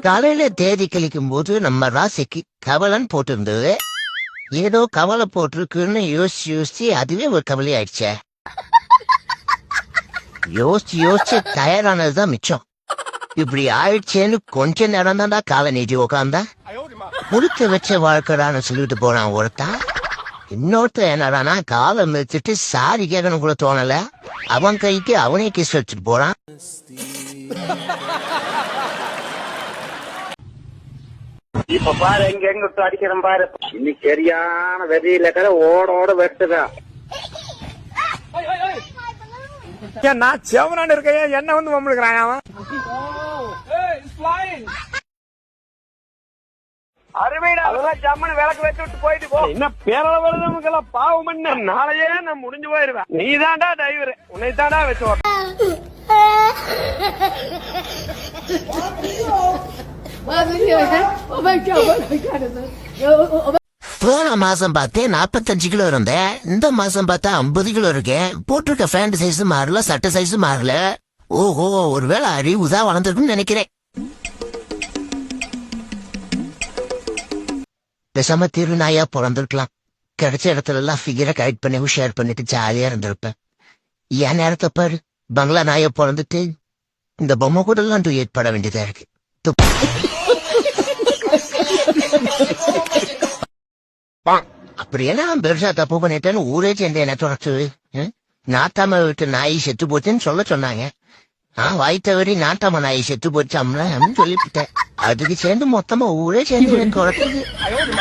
காலையில தேதி கழிக்கும் போது நம்ம ராசிக்கு கவலன்னு போட்டிருந்தது. ஏதோ கவலை போட்டிருக்குன்னு யோசிச்சு அதுவே ஒரு கவலை ஆயிடுச்சே. யோசிச்சு தயாரானதுதான் மிச்சம். இப்படி ஆயிடுச்சேன்னு கொஞ்ச நேரம் தான்டா காலை நீட்டி உக்காந்தா முடித்து வச்ச வாழ்க்கைடான்னு சொல்லிட்டு போனான் ஒருத்தான். இன்னொருத்தர் என்னடானா காலை மிதிச்சுட்டு சாரி கேட்கணும் கூட தோணல, அவன் கைக்கு அவனே கிஸ் வச்சுட்டு போறான். இப்ப பாரு எங்க விட்டு அடிக்கிறேன் பாரு. இன்னைக்கு சரியான வெறியில ஓட வெட்டுதா. நான் செவனான்னு இருக்கேன், என்ன வந்து மம்முழுக்கிறான் அவன். அருமைடா, அதெல்லாம் ஜம்மனு விளக்கு வச்சு விட்டு போயிட்டு போ. என்ன பேரளவுக்கெல்லாம் பாவம் பண்ண, நாளையே நான் முடிஞ்சு போயிருவேன். நீ தாண்டா டிரைவர், உன்னை தாண்டா வச்சு போன மாசம் பார்த்தேன் 45 கிலோ இருந்தேன். இந்த மாசம் பார்த்தா 50 கிலோ இருக்கேன். போட்டிருக்க பேண்ட் சைஸ் மாறல, சட்டை சைஸ் மாறல. ஓஹோ, ஒருவேளை அறிவுதான் வளர்ந்துருக்குன்னு நினைக்கிறேன். பேசாம திருநாயா பிறந்திருக்கலாம். கிடைச்ச இடத்துல எல்லாம் ஃபிகரை கைட் பண்ணி ஷேர் பண்ணிட்டு ஜாலியா இருந்திருப்பேன். என் நேரத்தை பாரு, பங்களா நாயா பிறந்துட்டு இந்த பொம்மை கூட எல்லாம் டூயட் பட வேண்டியதா இருக்கு. அப்படி எல்லாம் பெருசா தப்பு பண்ணிட்டேன்னு ஊரே சேர்ந்து என்ன தொடச்சு நாட்டாம விட்டு நாய் செத்து போச்சுன்னு சொல்ல சொன்னாங்க. வாய் தவறி நாட்டாம நாய் செத்து போச்சாம்ல அப்படின்னு சொல்லிவிட்டேன். அதுக்கு சேர்ந்து மொத்தமா ஊரே சேர்ந்து எனக்கு குறைச்சது.